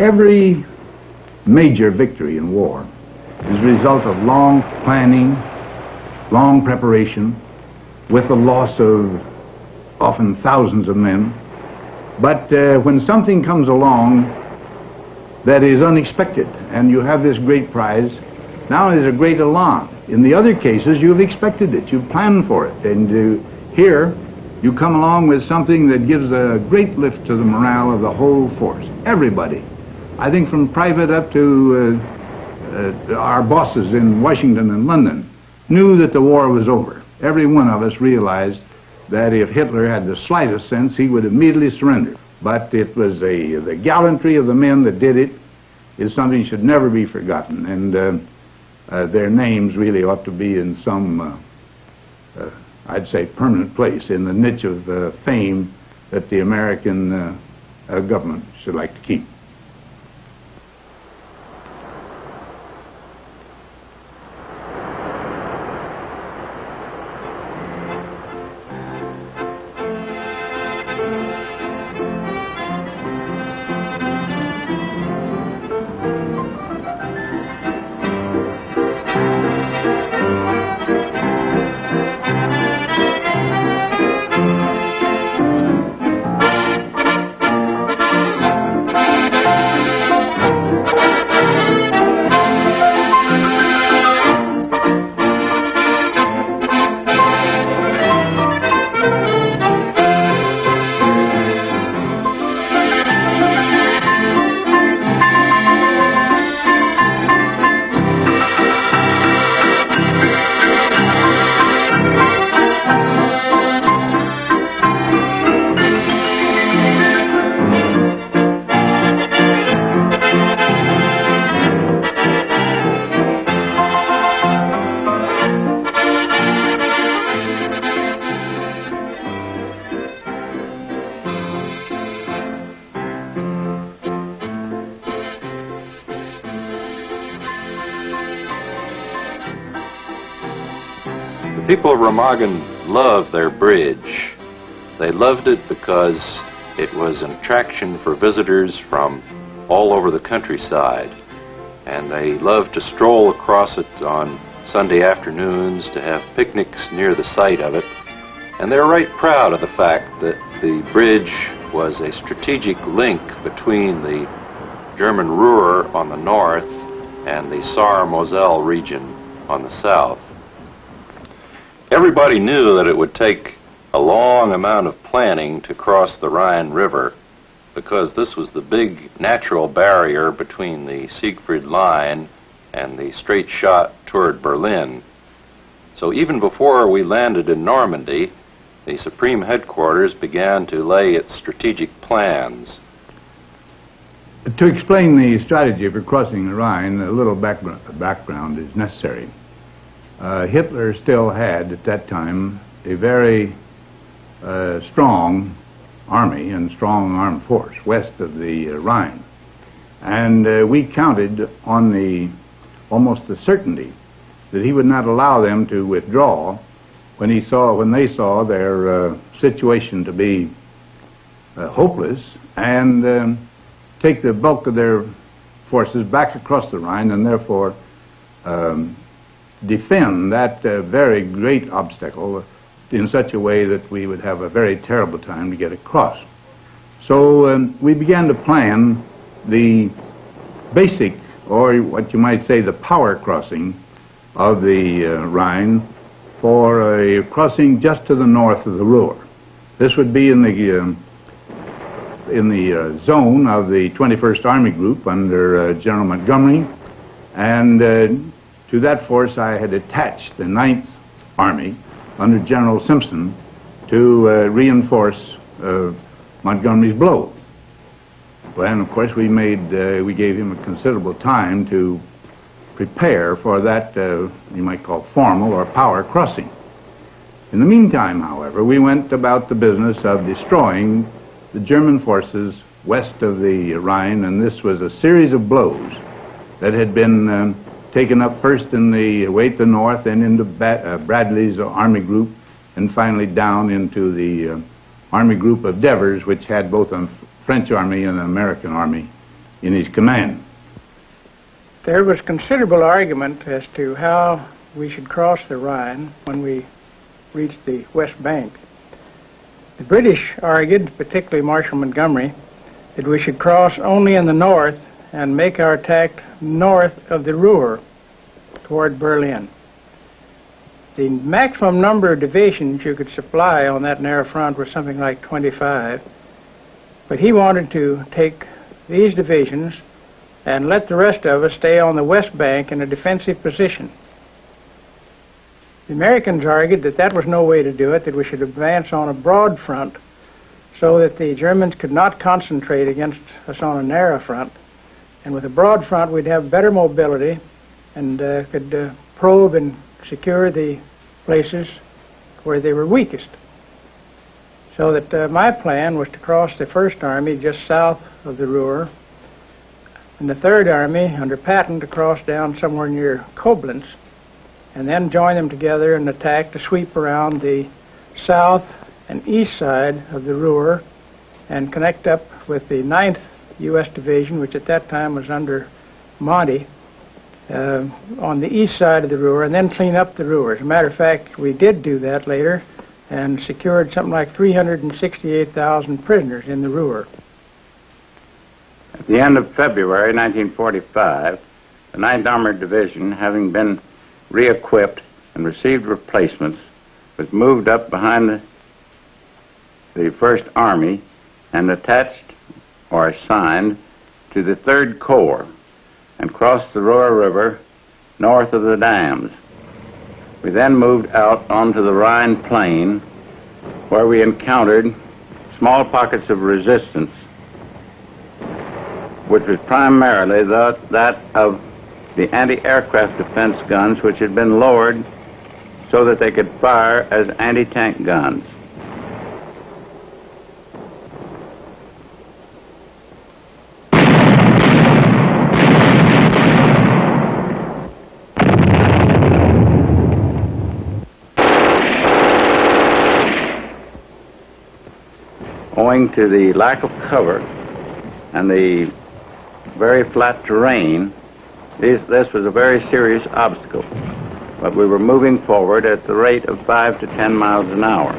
Every major victory in war is a result of long planning, long preparation, with the loss of often thousands of men. But when something comes along that is unexpected and you have this great prize, now there's a great elan. In the other cases, you've expected it, you've planned for it, and here you come along with something that gives a great lift to the morale of the whole force. Everybody, I think from private up to our bosses in Washington and London, knew that the war was over. Every one of us realized that if Hitler had the slightest sense, he would immediately surrender. But it was the gallantry of the men that did it is something that should never be forgotten, and their names really ought to be in some, I'd say, permanent place in the niche of fame that the American government should like to keep. The people of Remagen loved their bridge. They loved it because it was an attraction for visitors from all over the countryside, and they loved to stroll across it on Sunday afternoons, to have picnics near the site of it, and they're right proud of the fact that the bridge was a strategic link between the German Ruhr on the north and the Saar-Moselle region on the south. Everybody knew that it would take a long amount of planning to cross the Rhine River, because this was the big natural barrier between the Siegfried Line and the straight shot toward Berlin. So even before we landed in Normandy, the Supreme Headquarters began to lay its strategic plans. To explain the strategy for crossing the Rhine, a little background is necessary. Hitler still had, at that time, a very strong army and strong armed force west of the Rhine. And we counted on almost the certainty that he would not allow them to withdraw when they saw their situation to be hopeless, and take the bulk of their forces back across the Rhine, and therefore defend that very great obstacle in such a way that we would have a very terrible time to get across. So we began to plan the basic, or what you might say, the power crossing of the Rhine, for a crossing just to the north of the Ruhr. This would be in the zone of the 21st Army Group under General Montgomery, and to that force I had attached the 9th Army under General Simpson to reinforce Montgomery's blow. Well, and of course we gave him a considerable time to prepare for that, you might call formal or power crossing. In the meantime, however, we went about the business of destroying the German forces west of the Rhine, and this was a series of blows that had been taken up first in the way to the north, then into Bradley's Army Group, and finally down into the Army Group of Devers, which had both a French army and an American army in his command. There was considerable argument as to how we should cross the Rhine when we reached the West Bank. The British argued, particularly Marshal Montgomery, that we should cross only in the north and make our attack north of the Ruhr toward Berlin. The maximum number of divisions you could supply on that narrow front was something like 25, but he wanted to take these divisions and let the rest of us stay on the West Bank in a defensive position. The Americans argued that that was no way to do it, that we should advance on a broad front so that the Germans could not concentrate against us on a narrow front. And with a broad front, we'd have better mobility and could probe and secure the places where they were weakest. So that my plan was to cross the First Army just south of the Ruhr, and the Third Army under Patton to cross down somewhere near Koblenz, and then join them together and attack to sweep around the south and east side of the Ruhr and connect up with the 9th U.S. Division, which at that time was under Monty, on the east side of the Ruhr, and then clean up the Ruhr. As a matter of fact, we did do that later and secured something like 368,000 prisoners in the Ruhr. At the end of February 1945, the 9th Armored Division, having been re-equipped and received replacements, was moved up behind the First Army and attached or assigned to the 3rd Corps and crossed the Ruhr River north of the dams. We then moved out onto the Rhine plain, where we encountered small pockets of resistance, which was primarily that of the anti-aircraft defense guns, which had been lowered so that they could fire as anti-tank guns. Owing to the lack of cover and the very flat terrain, this was a very serious obstacle, but we were moving forward at the rate of 5 to 10 miles an hour.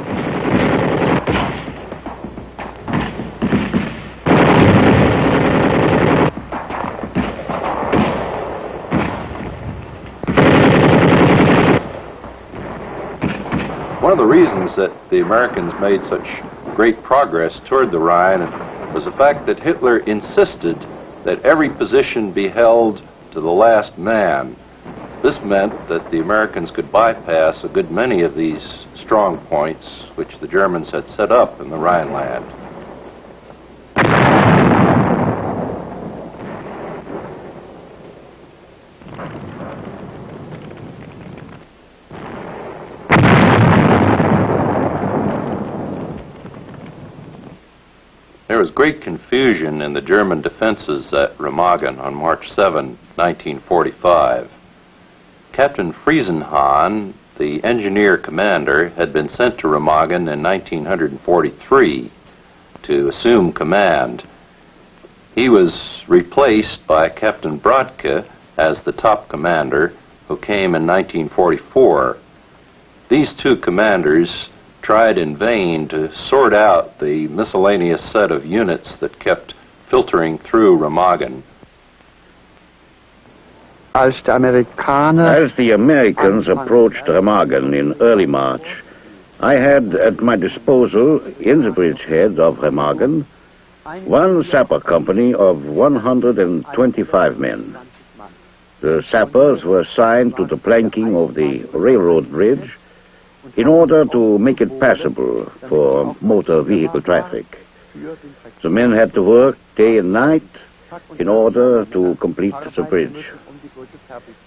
One of the reasons that the Americans made such great progress toward the Rhine was the fact that Hitler insisted that every position be held to the last man. This meant that the Americans could bypass a good many of these strong points which the Germans had set up in the Rhineland. There was great confusion in the German defenses at Remagen on March 7, 1945. Captain Friesenhahn, the engineer commander, had been sent to Remagen in 1943 to assume command. He was replaced by Captain Brodke as the top commander, who came in 1944. These two commanders tried in vain to sort out the miscellaneous set of units that kept filtering through Remagen. As the Americans approached Remagen in early March, I had at my disposal, in the bridgehead of Remagen, one sapper company of 125 men. The sappers were assigned to the planking of the railroad bridge in order to make it passable for motor vehicle traffic. The men had to work day and night in order to complete the bridge.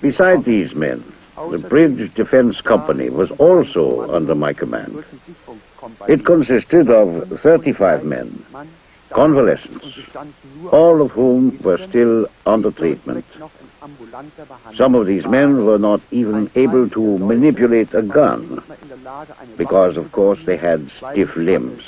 Besides these men, the Bridge Defense Company was also under my command. It consisted of 35 men, convalescents, all of whom were still under treatment. Some of these men were not even able to manipulate a gun because, of course, they had stiff limbs.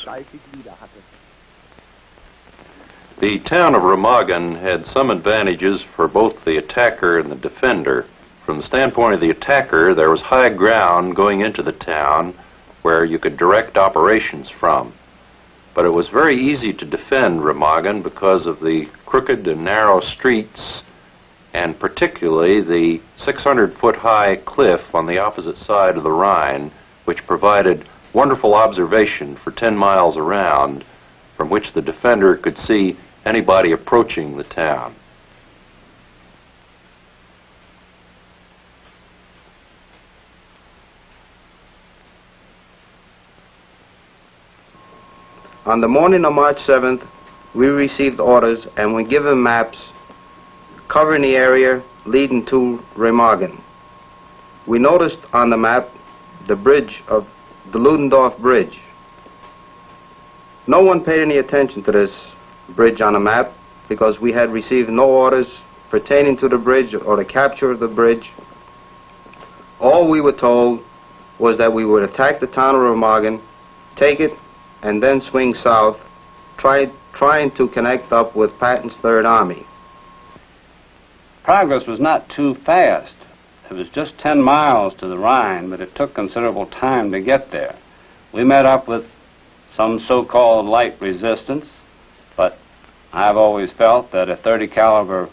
The town of Remagen had some advantages for both the attacker and the defender. From the standpoint of the attacker, there was high ground going into the town where you could direct operations from. But it was very easy to defend Remagen because of the crooked and narrow streets, and particularly the 600-foot high cliff on the opposite side of the Rhine, which provided wonderful observation for 10 miles around, from which the defender could see anybody approaching the town. On the morning of March 7th, we received orders and were given maps covering the area leading to Remagen. We noticed on the map the bridge of the Ludendorff Bridge. No one paid any attention to this bridge on the map because we had received no orders pertaining to the bridge or the capture of the bridge. All we were told was that we would attack the town of Remagen, take it, and then swing south, trying to connect up with Patton's Third Army. Progress was not too fast. It was just 10 miles to the Rhine, but it took considerable time to get there. We met up with some so-called light resistance, but I've always felt that a .30 caliber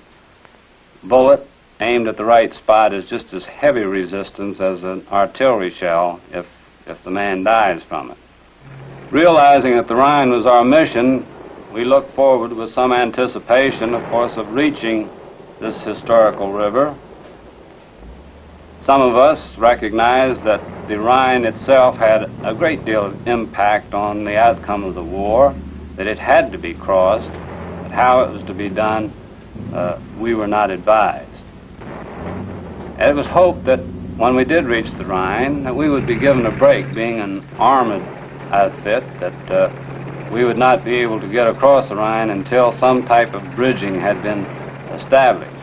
bullet aimed at the right spot is just as heavy resistance as an artillery shell if the man dies from it. Realizing that the Rhine was our mission, we looked forward with some anticipation, of course, of reaching this historical river. Some of us recognized that the Rhine itself had a great deal of impact on the outcome of the war, that it had to be crossed, but how it was to be done, we were not advised. And it was hoped that when we did reach the Rhine, that we would be given a break, being an armored outfit, that we would not be able to get across the Rhine until some type of bridging had been established.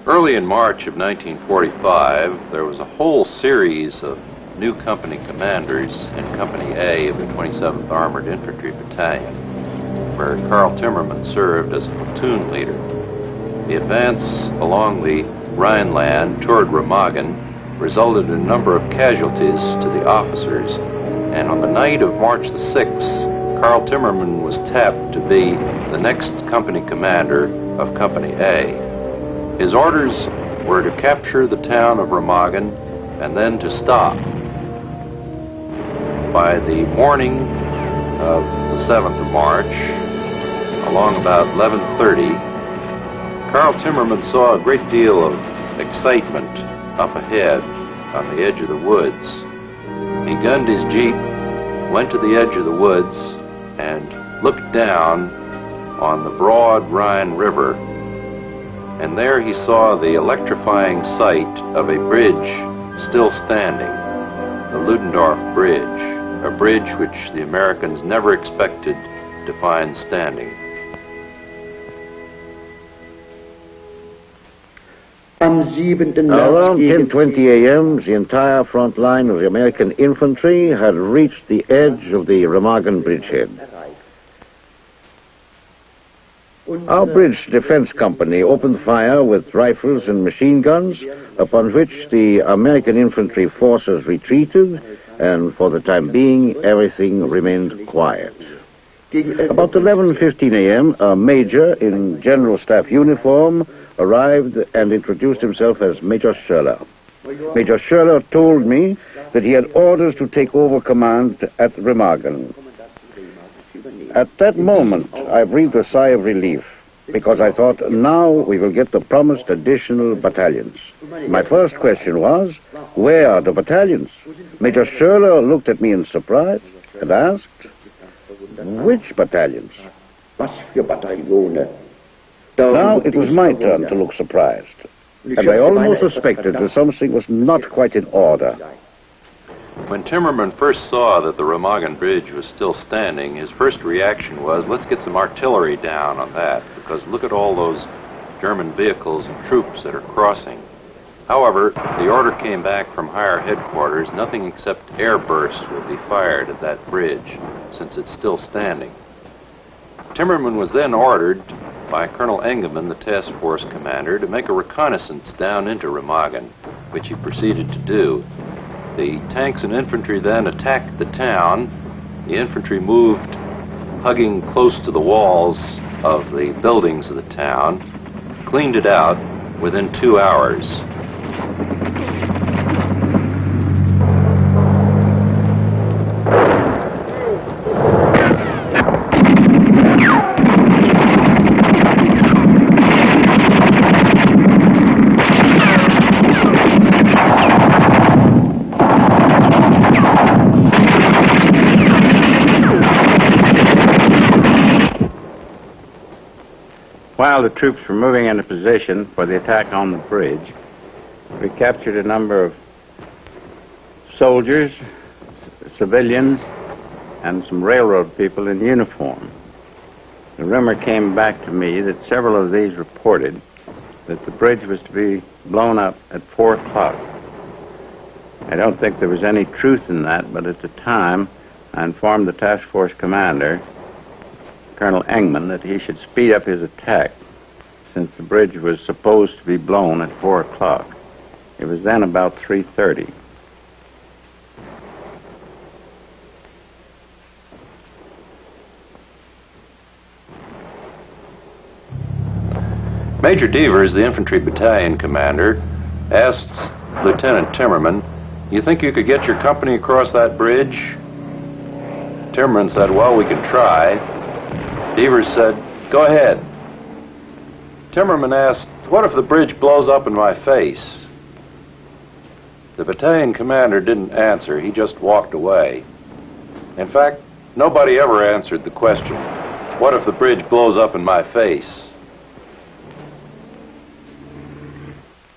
Early in March of 1945, there was a whole series of new company commanders in Company A of the 27th Armored Infantry Battalion, where Karl Timmerman served as a platoon leader. The advance along the Rhineland toward Remagen resulted in a number of casualties to the officers, and on the night of March the 6th, Karl Timmerman was tapped to be the next company commander of Company A. His orders were to capture the town of Remagen and then to stop. By the morning of the 7th of March, along about 11:30, Karl Timmerman saw a great deal of excitement up ahead on the edge of the woods. He gunned his jeep, went to the edge of the woods, and looked down on the broad Rhine River, and there he saw the electrifying sight of a bridge still standing, the Ludendorff Bridge, a bridge which the Americans never expected to find standing. Around 10:20 a.m., the entire front line of the American infantry had reached the edge of the Remagen bridgehead. Our bridge defense company opened fire with rifles and machine guns, upon which the American infantry forces retreated, and for the time being, everything remained quiet. About 11:15 a.m., a major in General Staff uniform arrived and introduced himself as Major Schurler. Major Schurler told me that he had orders to take over command at Remagen. At that moment, I breathed a sigh of relief, because I thought, now we will get the promised additional battalions. My first question was, where are the battalions? Major Schurler looked at me in surprise and asked, which battalions? Now it was my turn to look surprised, and I almost suspected that something was not quite in order. When Timmerman first saw that the Remagen Bridge was still standing, his first reaction was, let's get some artillery down on that, because look at all those German vehicles and troops that are crossing. However, the order came back from higher headquarters, nothing except air bursts will be fired at that bridge, since it's still standing. Timmerman was then ordered by Colonel Engelmann, the task force commander, to make a reconnaissance down into Remagen, which he proceeded to do. The tanks and infantry then attacked the town. The infantry moved hugging close to the walls of the buildings of the town, cleaned it out within 2 hours. While the troops were moving into position for the attack on the bridge, we captured a number of soldiers, civilians, and some railroad people in uniform. The rumor came back to me that several of these reported that the bridge was to be blown up at 4 o'clock. I don't think there was any truth in that, but at the time I informed the task force commander, Colonel Engelmann, that he should speed up his attack since the bridge was supposed to be blown at 4 o'clock. It was then about 3:30. Major Devers, the infantry battalion commander, asked Lieutenant Timmerman, "You think you could get your company across that bridge?" Timmerman said, "Well, we could try." Devers said, "Go ahead." Timmerman asked, "What if the bridge blows up in my face?" The battalion commander didn't answer. He just walked away. In fact, nobody ever answered the question, "What if the bridge blows up in my face?"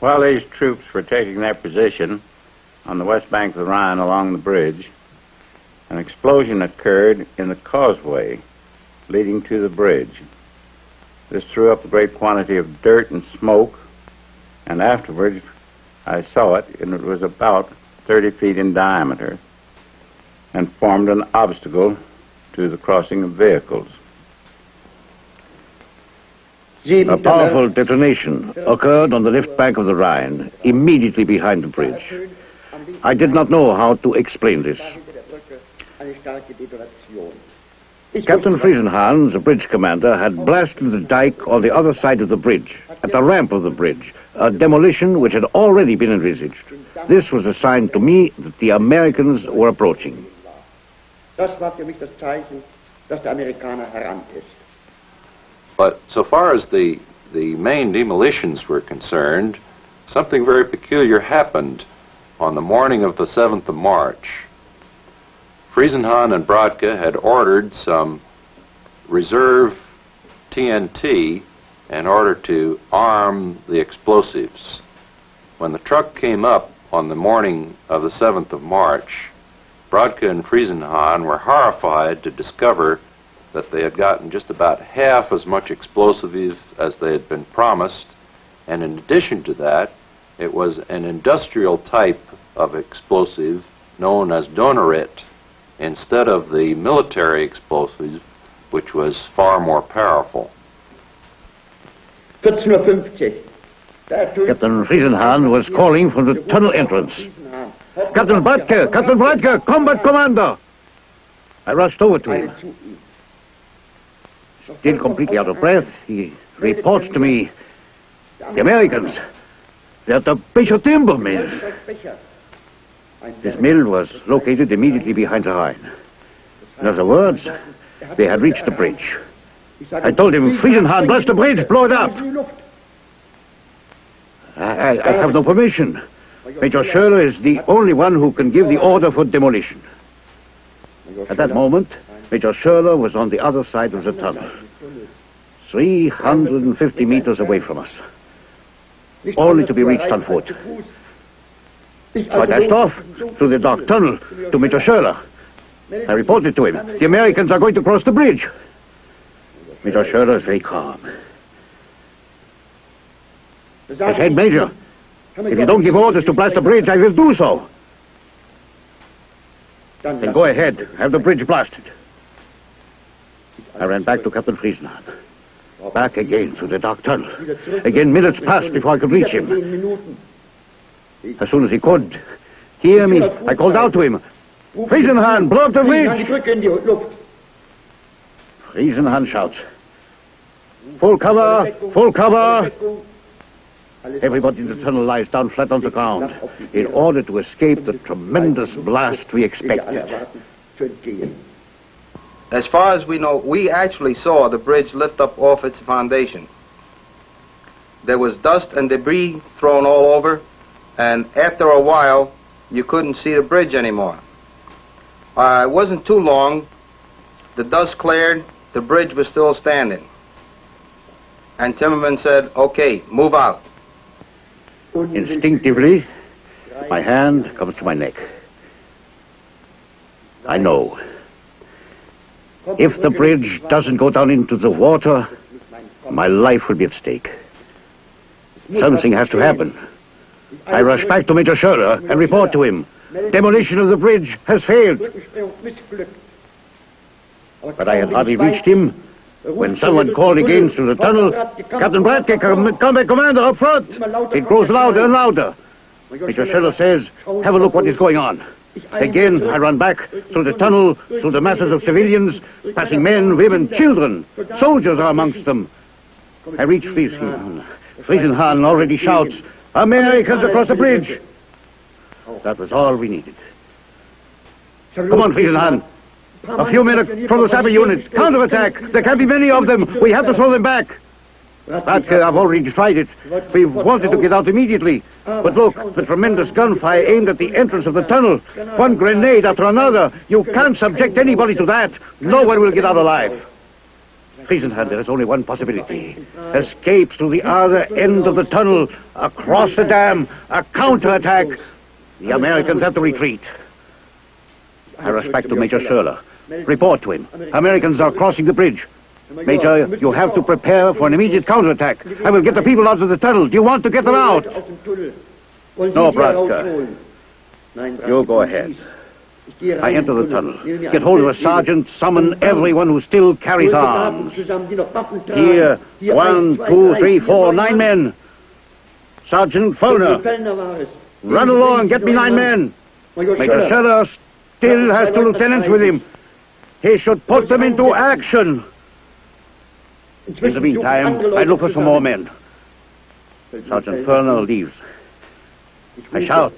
While these troops were taking their position on the west bank of the Rhine along the bridge, an explosion occurred in the causeway leading to the bridge. This threw up a great quantity of dirt and smoke, and afterwards I saw it, and it was about 30 feet in diameter and formed an obstacle to the crossing of vehicles. A powerful detonation occurred on the left bank of the Rhine, immediately behind the bridge. I did not know how to explain this. Captain Friesenhahn, the bridge commander, had blasted the dike on the other side of the bridge, at the ramp of the bridge, a demolition which had already been envisaged. This was a sign to me that the Americans were approaching. But so far as the main demolitions were concerned, something very peculiar happened on the morning of the 7th of March. Friesenhahn and Brodke had ordered some reserve TNT in order to arm the explosives. When the truck came up on the morning of the 7th of March, Brodke and Friesenhahn were horrified to discover that they had gotten just about half as much explosives as they had been promised, and in addition to that, it was an industrial type of explosive known as Donnerit, instead of the military explosive, which was far more powerful. Captain Friesenhahn was calling from the tunnel entrance. Captain Brodke, combat commander! I rushed over to him. Still completely out of breath, he reports to me, "The Americans, they're at the Becher timber mill." This mill was located immediately behind the Rhine. In other words, they had reached the bridge. I told him, "Friesenhahn, blast the bridge, blow it up." I have no permission. Major Schurler is the only one who can give the order for demolition. At that moment, Major Schurler was on the other side of the tunnel, 350 meters away from us, only to be reached on foot. So I dashed off through the dark tunnel to Major Schurler. I reported to him, "The Americans are going to cross the bridge." Major Schurler is very calm. I said, "Major, If you don't give orders to blast the bridge, I will do so. Then go ahead. Have the bridge blasted. I ran back to Captain Friesenhahn. Back again through the dark tunnel. Again, minutes passed before I could reach him. As soon as he could hear me, I called out to him, Friesenhahn, blow up the bridge! Friesenhahn shouts, full cover, full cover! Everybody in the tunnel lies down flat on the ground in order to escape the tremendous blast we expected. As far as we know, we actually saw the bridge lift up off its foundation. There was dust and debris thrown all over, and after a while, you couldn't see the bridge anymore. It wasn't too long. The dust cleared, the bridge was still standing. And Timmerman said, okay, move out. Instinctively, my hand comes to my neck. I know. If the bridge doesn't go down into the water, my life will be at stake. Something has to happen. I rush back to Major Schöller and report to him. Demolition of the bridge has failed. But I had hardly reached him when someone called again through the tunnel, Captain Bradke, combat commander up front. It grows louder and louder. Major Schöller says, have a look what is going on. Again, I run back through the tunnel, through the masses of civilians, passing men, women, children. Soldiers are amongst them. I reach Friesenhahn. Friesenhahn already shouts, Americans across the bridge! That was all we needed. Come on, Friesenhahn. A few men from the sapper units. Counterattack! There can't be many of them. We have to throw them back. I've already tried it. We wanted to get out immediately. But look, the tremendous gunfire aimed at the entrance of the tunnel. One grenade after another. You can't subject anybody to that. No one will get out alive. Friesenhahn, there is only one possibility. Escape through the other end of the tunnel, across the dam, a counterattack. The Americans have to retreat. I rush back to Major Schöller. Report to him. Americans are crossing the bridge. Major, you have to prepare for an immediate counterattack. I will get the people out of the tunnel. Do you want to get them out? No, Bradke. You go ahead. I enter the tunnel. Get hold of a sergeant. Summon everyone who still carries arms. Here, 1, 2, 3, 4, 9 men. Sergeant Follner. Run along. Get me 9 men. Major Schöller still has 2 lieutenants with him. He should put them into action. In the meantime, I look for some more men. Sergeant Follner leaves. I shout,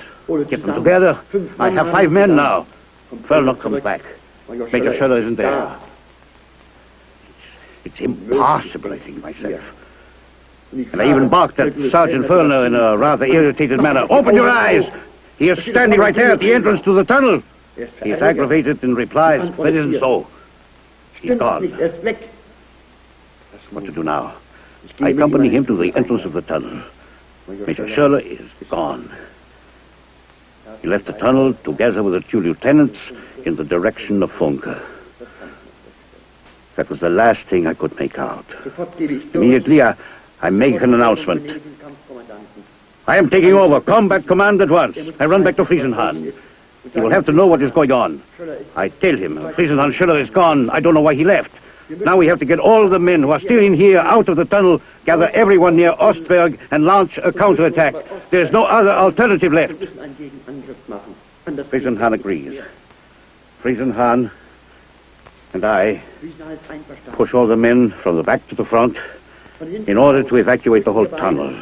get them together. I have 5 men now. Follner comes back. Major Schöller isn't there. It's impossible, I think to myself. And I even barked at Sergeant Follner in a rather irritated manner. Open your eyes! He is standing right there at the entrance to the tunnel. He is aggravated and replies, that isn't so. He's gone. What to do now? I accompany him to the entrance of the tunnel. Major Schöller is gone. He left the tunnel together with the 2 lieutenants in the direction of Funke. That was the last thing I could make out. Immediately, I make an announcement. I am taking over. Combat command at once. I run back to Friesenhahn. He will have to know what is going on. I tell him, Friesenhahn Schöller is gone. I don't know why he left. Now we have to get all the men who are still in here out of the tunnel, gather everyone near Ostberg, and launch a counterattack. There's no other alternative left. Friesenhahn agrees. Friesenhahn and I push all the men from the back to the front in order to evacuate the whole tunnel.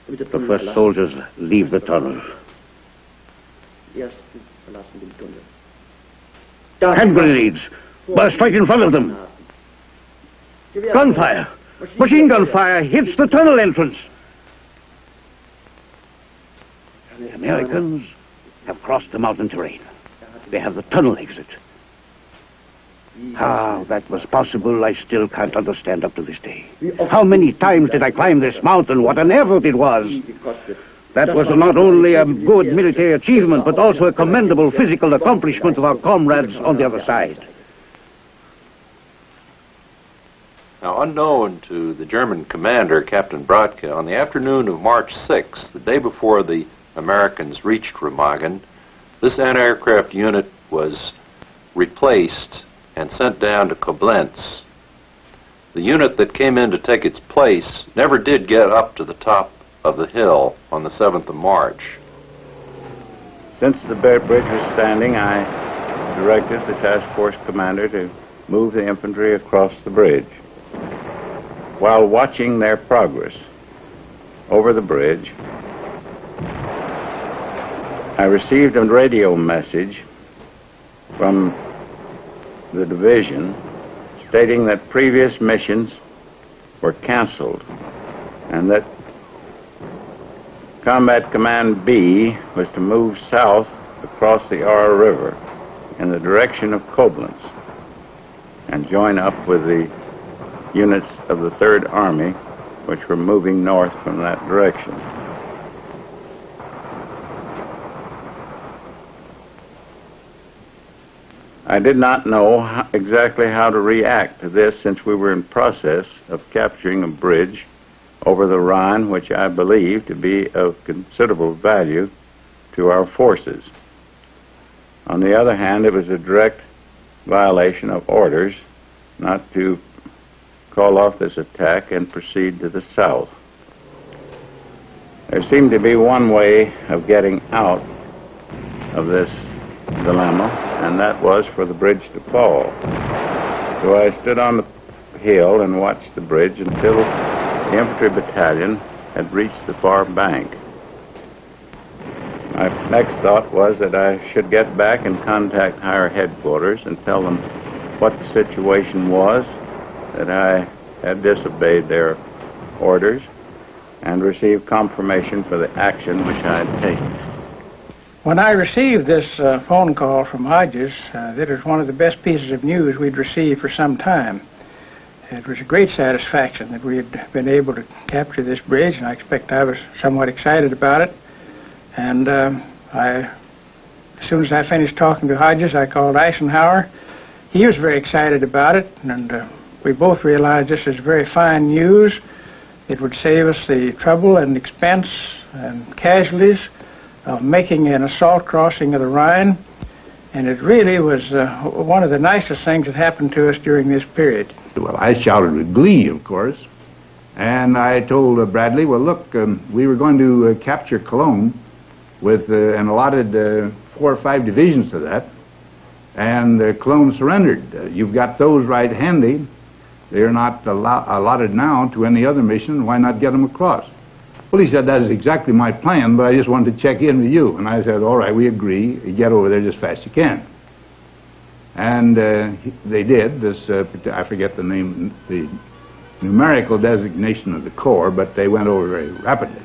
The first soldiers leave the tunnel. Hand grenades burst right in front of them. Gunfire, machine gun fire hits the tunnel entrance. The Americans have crossed the mountain terrain. They have the tunnel exit. How that was possible, I still can't understand up to this day. How many times did I climb this mountain? What an effort it was. That was not only a good military achievement, but also a commendable physical accomplishment of our comrades on the other side. Now, unknown to the German commander, Captain Brodke, on the afternoon of March 6th, the day before the Americans reached Remagen, this anti-aircraft unit was replaced and sent down to Koblenz. The unit that came in to take its place never did get up to the top of the hill on the 7th of March. Since the bridge was standing, I directed the task force commander to move the infantry across the bridge. While watching their progress over the bridge, I received a radio message from the division stating that previous missions were canceled and that Combat Command B was to move south across the Aar River in the direction of Koblenz and join up with the units of the 3rd Army, which were moving north from that direction. I did not know exactly how to react to this, since we were in process of capturing a bridge over the Rhine, which I believe to be of considerable value to our forces. On the other hand, it was a direct violation of orders not to call off this attack and proceed to the south. There seemed to be one way of getting out of this dilemma, and that was for the bridge to fall. So I stood on the hill and watched the bridge until the infantry battalion had reached the far bank. My next thought was that I should get back and contact higher headquarters and tell them what the situation was, that I had disobeyed their orders, and receive confirmation for the action which I had taken. When I received this phone call from Hodges, that was one of the best pieces of news we'd received for some time. It was a great satisfaction that we had been able to capture this bridge, and I expect I was somewhat excited about it. And as soon as I finished talking to Hodges, I called Eisenhower. He was very excited about it, and we both realized this is very fine news. It would save us the trouble and expense and casualties of making an assault crossing of the Rhine, and it really was one of the nicest things that happened to us during this period. Well, I shouted with glee, of course, and I told Bradley, well, look, we were going to capture Cologne with and allotted 4 or 5 divisions to that, and Cologne surrendered. You've got those right handy. They're not allotted now to any other mission. Why not get them across? Well, he said, that is exactly my plan, but I just wanted to check in with you. And I said, all right, we agree. Get over there just as fast as you can. And they did. This, I forget the name, the numerical designation of the corps, but they went over very rapidly.